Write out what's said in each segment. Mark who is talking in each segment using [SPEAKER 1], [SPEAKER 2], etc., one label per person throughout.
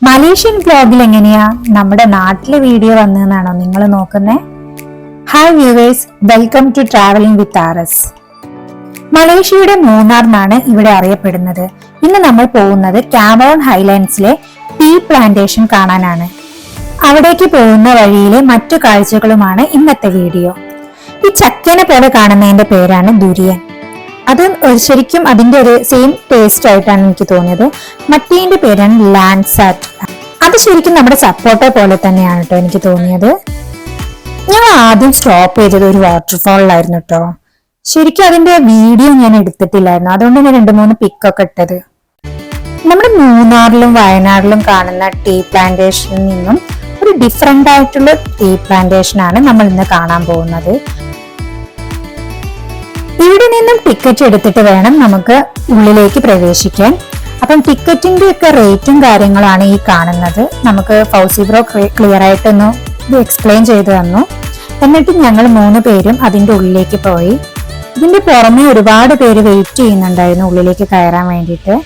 [SPEAKER 1] Malaysian വ്ലോഗിൽ എങ്ങനെയാ നമ്മുടെ നാട്ടിലെ വീഡിയോ വന്നതെന്നാണോ നിങ്ങൾ നോക്കുന്നേ? Hi viewers, welcome to travelling with RS. മലേഷ്യയുടെ മൂന്നാർ എന്നാണ് ഇവിടെ അറിയപ്പെടുന്നത്. ഇന്ന് നമ്മൾ പോകുന്നത് കാമറോൺ ഹൈലാൻഡ്സിലെ ടീ പ്ലാന്റേഷൻ കാണാനാണ്. അവിടേക്ക് പോകുന്ന വഴിയിലെ മറ്റു കാഴ്ചകളുമാണ് ഇന്നത്തെ വീഡിയോ. ഈ ചക്കേനെ പോലെ കാണുന്നതിന്റെ പേരാണ് ദുരിയൻ. അത് ശരിക്കും അതിന്റെ ഒരു സെയിം ടേസ്റ്റ് ആയിട്ടാണ് എനിക്ക് തോന്നിയത്. മറ്റേതിന്റെ പേരാണ് ലാൻസാറ്റ്. അത് ശരിക്കും നമ്മുടെ സപ്പോർട്ട പോലെ തന്നെയാണ് കേട്ടോ എനിക്ക് തോന്നിയത്. ഞങ്ങൾ ആദ്യം സ്റ്റോപ്പ് ചെയ്തത് ഒരു വാട്ടർഫോളിലായിരുന്നു കേട്ടോ. ശരിക്കും അതിന്റെ വീഡിയോ ഞാൻ എടുത്തിട്ടില്ലായിരുന്നു, അതുകൊണ്ട് ഞാൻ 2-3 പിക്കൊക്കെ ഇട്ടത്. നമ്മുടെ മൂന്നാറിലും വയനാട്ടിലും കാണുന്ന ടീ പ്ലാന്റേഷനിൽ നിന്നും ഒരു ഡിഫറെന്റ് ആയിട്ടുള്ള ടീ പ്ലാന്റേഷൻ ആണ് നമ്മൾ ഇന്ന് കാണാൻ പോകുന്നത്. ഇവിടെ നിന്നും ടിക്കറ്റ് എടുത്തിട്ട് വേണം നമുക്ക് ഉള്ളിലേക്ക് പ്രവേശിക്കാൻ. അപ്പം ടിക്കറ്റിന്റെ ഒക്കെ റേറ്റും കാര്യങ്ങളാണ് ഈ കാണുന്നത്. നമുക്ക് ഫൗസി ബ്രോ ക്ലിയർ ആയിട്ടൊന്ന് ഇത് എക്സ്പ്ലെയിൻ ചെയ്തു തന്നു. എന്നിട്ട് ഞങ്ങൾ 3 പേരും അതിന്റെ ഉള്ളിലേക്ക് പോയി. ഇതിന്റെ പുറമെ ഒരുപാട് പേര് വെയിറ്റ് ചെയ്യുന്നുണ്ടായിരുന്നു ഉള്ളിലേക്ക് കയറാൻ വേണ്ടിയിട്ട്.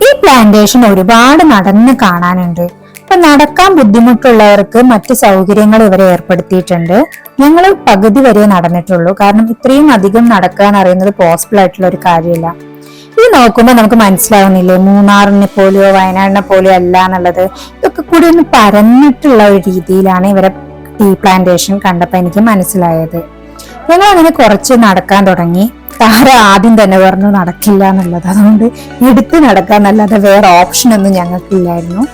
[SPEAKER 1] ഈ പ്ലാന്റേഷൻ ഒരുപാട് നടന്ന് കാണാനുണ്ട്. അപ്പൊ നടക്കാൻ ബുദ്ധിമുട്ടുള്ളവർക്ക് മറ്റു സൗകര്യങ്ങൾ ഇവരെ ഏർപ്പെടുത്തിയിട്ടുണ്ട്. ഞങ്ങൾ പകുതി വരെ നടന്നിട്ടുള്ളൂ, കാരണം ഇത്രയും അധികം നടക്കുക എന്ന് പറയുന്നത് പോസിബിൾ ആയിട്ടുള്ള ഒരു കാര്യമില്ല. ഇത് നോക്കുമ്പോൾ നമുക്ക് മനസ്സിലാവുന്നില്ലേ, മൂന്നാറിനെ പോലെയോ വയനാടിനെ പോലെയോ അല്ല എന്നുള്ളത്. ഇതൊക്കെ കൂടി ഒന്ന് പരന്നിട്ടുള്ള ഒരു രീതിയിലാണ് ഇവരെ ടീ പ്ലാന്റേഷൻ കണ്ടപ്പോൾ എനിക്ക് മനസ്സിലായത്. ഞങ്ങൾ അങ്ങനെ കുറച്ച് നടക്കാൻ തുടങ്ങി. താര ആദ്യം തന്നെ പറഞ്ഞു നടക്കില്ല എന്നുള്ളത്, അതുകൊണ്ട് എടുത്ത് നടക്കാന്നല്ലാതെ വേറെ ഓപ്ഷൻ ഒന്നും ഞങ്ങൾക്കില്ലായിരുന്നു.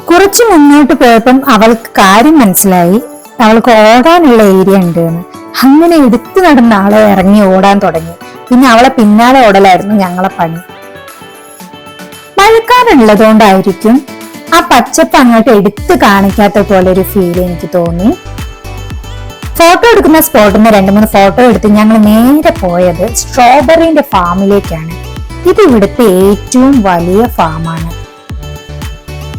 [SPEAKER 1] കുറച്ച് മുന്നോട്ട് പോയപ്പം അവൾക്ക് കാര്യം മനസ്സിലായി, അവൾക്ക് ഓടാനുള്ള ഏരിയ ഉണ്ട് എന്ന്. അങ്ങനെ എടുത്തു നടന്ന ആളെ ഇറങ്ങി ഓടാൻ തുടങ്ങി. പിന്നെ അവളെ പിന്നാലെ ഓടലായിരുന്നു ഞങ്ങളെ പണി. മഴക്കാറുള്ളതുകൊണ്ടായിരിക്കും ആ പച്ചപ്പ് അങ്ങോട്ട് എടുത്ത് കാണിക്കാത്ത പോലെ ഒരു ഫീൽ എനിക്ക് തോന്നി. ഫോട്ടോ എടുക്കുന്ന സ്പോട്ടിൽ നിന്ന് 2-3 ഫോട്ടോ എടുത്ത് ഞങ്ങൾ നേരെ പോയത് സ്ട്രോബെറിന്റെ ഫാമിലേക്കാണ്. ഇത് ഇവിടുത്തെ ഏറ്റവും വലിയ ഫാമാണ്.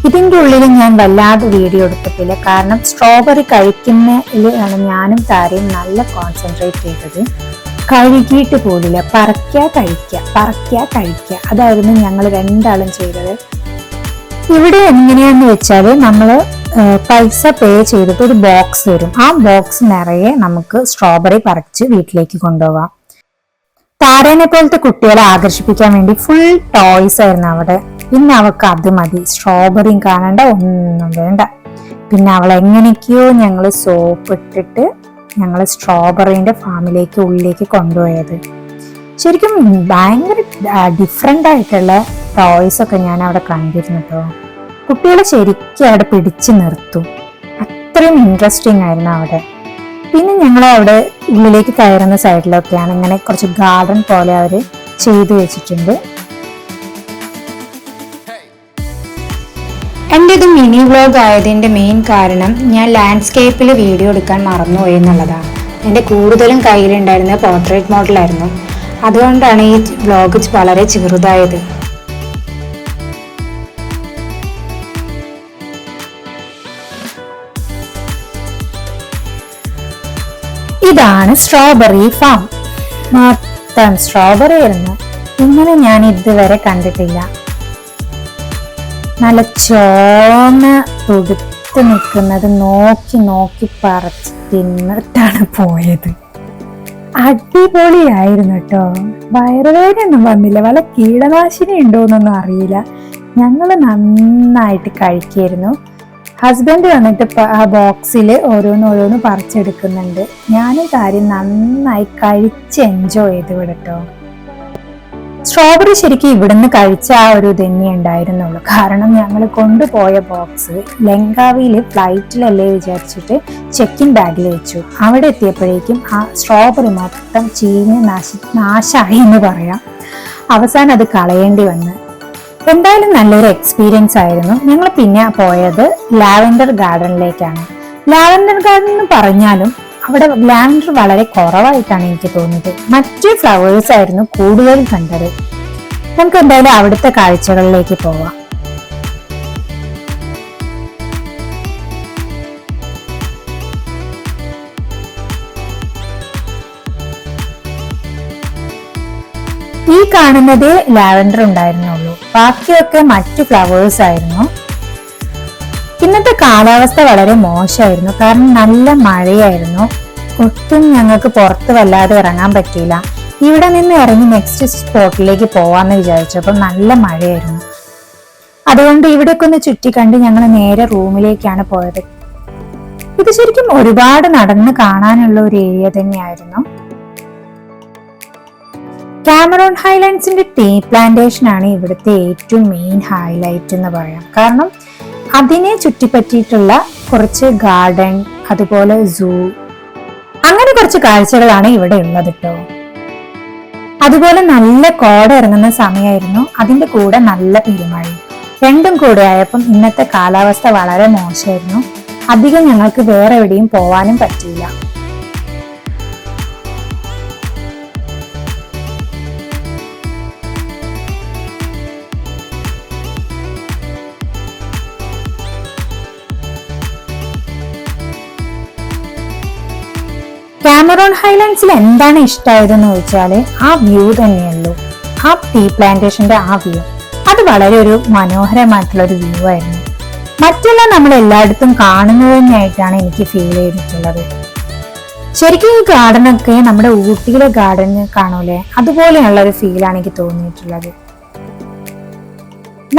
[SPEAKER 1] ഇതിന്റെ ഉള്ളിൽ ഞാൻ വല്ലാതെ വീഡിയോ എടുത്തിട്ടില്ല, കാരണം സ്ട്രോബെറി കഴിക്കുന്നതിലാണ് ഞാനും താരയും നല്ല കോൺസെൻട്രേറ്റ് ചെയ്തത്. കഴുകിയിട്ട് പോലില്ല, പറക്കുക കഴിക്കുക, അതായിരുന്നു ഞങ്ങൾ രണ്ടാളും ചെയ്തത്. ഇവിടെ എങ്ങനെയാന്ന് വെച്ചാല് നമ്മള് പൈസ പേ ചെയ്തിട്ട് ഒരു ബോക്സ് വരും. ആ ബോക്സ് നിറയെ നമുക്ക് സ്ട്രോബെറി പറിച്ച് വീട്ടിലേക്ക് കൊണ്ടുപോകാം. താരേനെ പോലത്തെ കുട്ടികളെ ആകർഷിപ്പിക്കാൻ വേണ്ടി ഫുൾ ടോയ്സ് ആയിരുന്നു അവിടെ. പിന്നെ അവൾക്ക് അത് മതി, സ്ട്രോബെറിയും കാണണ്ട, ഒന്നും വേണ്ട. പിന്നെ അവൾ എങ്ങനെയൊക്കെയോ ഞങ്ങൾ സോപ്പ് ഇട്ടിട്ട് ഞങ്ങൾ സ്ട്രോബെറിന്റെ ഫാമിലേക്ക് ഉള്ളിലേക്ക് കൊണ്ടുപോയത്. ശരിക്കും ഭയങ്കര ഡിഫറെന്റ് ആയിട്ടുള്ള ടോയ്സ് ഒക്കെ ഞാൻ അവിടെ കണ്ടിരുന്നു കേട്ടോ. കുട്ടികളെ ശരിക്കും അവിടെ പിടിച്ചു നിർത്തും, അത്രയും ഇൻട്രസ്റ്റിംഗ് ആയിരുന്നു അവിടെ. പിന്നെ ഞങ്ങൾ അവിടെ ഉള്ളിലേക്ക് കയറുന്ന സൈഡിലൊക്കെയാണ് ഇങ്ങനെ കുറച്ച് ഗാർഡൻ പോലെ അവർ ചെയ്തു വെച്ചിട്ടുണ്ട്. എൻ്റെ ഇത് മിനി വ്ലോഗ് ആയതിൻ്റെ മെയിൻ കാരണം ഞാൻ ലാൻഡ്സ്കേപ്പിൽ വീഡിയോ എടുക്കാൻ മറന്നുപോയി എന്നുള്ളതാണ്. എൻ്റെ കൂടുതലും കയ്യിലുണ്ടായിരുന്ന പോർട്രേറ്റ് മോഡലായിരുന്നു, അതുകൊണ്ടാണ് ഈ വ്ലോഗ് വളരെ ചെറുതായത്. ഇതാണ് സ്ട്രോബെറി ഫാം. മൊത്തം സ്ട്രോബെറി ആയിരുന്നു. ഇങ്ങനെ ഞാൻ ഇതുവരെ കണ്ടിട്ടില്ല. നല്ല ചോന്ന തുടുത്ത് നിൽക്കുന്നത് നോക്കി നോക്കി പറിച്ച് തിന്നിട്ടാണ് പോയത്. അടിപൊളിയായിരുന്നു കേട്ടോ. വയറുവേദനയൊന്നും വന്നില്ല. വല്ല കീടനാശിനി ഉണ്ടോന്നൊന്നും അറിയില്ല. ഞങ്ങൾ നന്നായിട്ട് കഴിക്കായിരുന്നു. ഹസ്ബൻഡ് വന്നിട്ട് ആ ബോക്സിൽ ഓരോന്നോരോന്ന് പറിച്ചെടുക്കുന്നുണ്ട്. ഞാനും കാര്യം നന്നായി കഴിച്ച് എൻജോയ് ചെയ്ത് വിടട്ടോ. സ്ട്രോബെറി ശരിക്കും ഇവിടുന്ന് കഴിച്ച ആ ഒരു തന്നെ ഉണ്ടായിരുന്നുള്ളൂ, കാരണം ഞങ്ങൾ കൊണ്ടുപോയ ബോക്സ് ലങ്കാവിയിൽ ഫ്ലൈറ്റിലല്ലേ വിചാരിച്ചിട്ട് ചെക്കിൻ ബാഗിൽ വെച്ചു. അവിടെ എത്തിയപ്പോഴേക്കും ആ സ്ട്രോബെറി മൊത്തം ചീഞ്ഞ് നാശമായി എന്ന് പറയാം. അവസാനം അത് കളയേണ്ടി വന്നു. എന്തായാലും നല്ലൊരു എക്സ്പീരിയൻസ് ആയിരുന്നു. ഞങ്ങൾ പിന്നെ പോയത് ലാവൻഡർ ഗാർഡനിലേക്കാണ്. ലാവൻഡർ ഗാർഡൻ എന്ന് പറഞ്ഞാലും അവിടെ ലാവൻഡർ വളരെ കുറവായിട്ടാണ് എനിക്ക് തോന്നിയത്. മറ്റ് ഫ്ലവേഴ്സ് ആയിരുന്നു കൂടുതൽ കണ്ടത്. നമുക്ക് എന്തായാലും അവിടുത്തെ കാഴ്ചകളിലേക്ക് പോവാം. ഈ കാണുന്നതേ ലാവൻഡർ ഉണ്ടായിരുന്നുള്ളൂ. ബാക്കിയൊക്കെ മറ്റു ഫ്ലവേഴ്സ് ആയിരുന്നു. ഇന്നത്തെ കാലാവസ്ഥ വളരെ മോശമായിരുന്നു, കാരണം നല്ല മഴയായിരുന്നു. ഒട്ടും ഞങ്ങൾക്ക് പുറത്ത് വല്ലാതെ ഇറങ്ങാൻ പറ്റിയില്ല. ഇവിടെ നിന്ന് ഇറങ്ങി നെക്സ്റ്റ് സ്പോട്ടിലേക്ക് പോവാന്ന് വിചാരിച്ചപ്പോൾ നല്ല മഴയായിരുന്നു. അതുകൊണ്ട് ഇവിടേക്ക് ഒന്ന് ചുറ്റിക്കണ്ട് ഞങ്ങൾ നേരെ റൂമിലേക്കാണ് പോയത്. ഇത് ശരിക്കും ഒരുപാട് നടന്ന് കാണാനുള്ള ഒരു ഏരിയ തന്നെയായിരുന്നു. കാമറൂൺ ഹൈലാൻഡ്സിന്റെ ടീ പ്ലാന്റേഷൻ ആണ് ഇവിടുത്തെ ഏറ്റവും മെയിൻ ഹൈലൈറ്റ് എന്ന് പറയാം. കാരണം അതിനെ ചുറ്റിപ്പറ്റിയിട്ടുള്ള കുറച്ച് ഗാർഡൻ, അതുപോലെ സൂ, അങ്ങനെ കുറച്ച് കാഴ്ചകളാണ് ഇവിടെ ഉള്ളത് കേട്ടോ. അതുപോലെ നല്ല കോട ഇറങ്ങുന്ന സമയമായിരുന്നു, അതിന്റെ കൂടെ നല്ല പെരുമഴ. രണ്ടും കൂടെ ആയപ്പം ഇന്നത്തെ കാലാവസ്ഥ വളരെ മോശമായിരുന്നു. അധികം ഞങ്ങൾക്ക് വേറെ എവിടെയും പോവാനും പറ്റിയില്ല. കാമറൂൺ ഹൈലാൻഡ്സിൽ എന്താണ് ഇഷ്ടമായതെന്ന് ചോദിച്ചാല് ആ വ്യൂ തന്നെയുള്ളൂ. ആ ടീ പ്ലാന്റേഷന്റെ ആ വ്യൂ അത് വളരെ ഒരു മനോഹരമായിട്ടുള്ള ഒരു വ്യൂ ആയിരുന്നു. മറ്റെല്ലാം നമ്മൾ എല്ലായിടത്തും കാണുന്നത് തന്നെയായിട്ടാണ് എനിക്ക് ഫീൽ ചെയ്തിട്ടുള്ളത്. ശരിക്കും ഈ ഗാർഡനൊക്കെ നമ്മുടെ ഊട്ടിയിലെ ഗാർഡൻ കാണൂലേ, അതുപോലെയുള്ള ഒരു ഫീലാണ് എനിക്ക് തോന്നിയിട്ടുള്ളത്.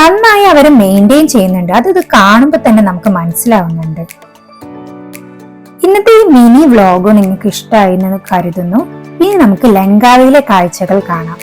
[SPEAKER 1] നന്നായി അവരെ മെയിൻറ്റെയിൻ ചെയ്യുന്നുണ്ട്, അത് ഇത് കാണുമ്പോൾ തന്നെ നമുക്ക് മനസ്സിലാവുന്നുണ്ട്. ഇന്നത്തെ ഈ മിനി വ്ലോഗ് നിങ്ങൾക്ക് ഇഷ്ടമായി എന്ന് കരുതുന്നു. ഇനി നമുക്ക് ലങ്കാവിയിലെ കാഴ്ചകൾ കാണാം.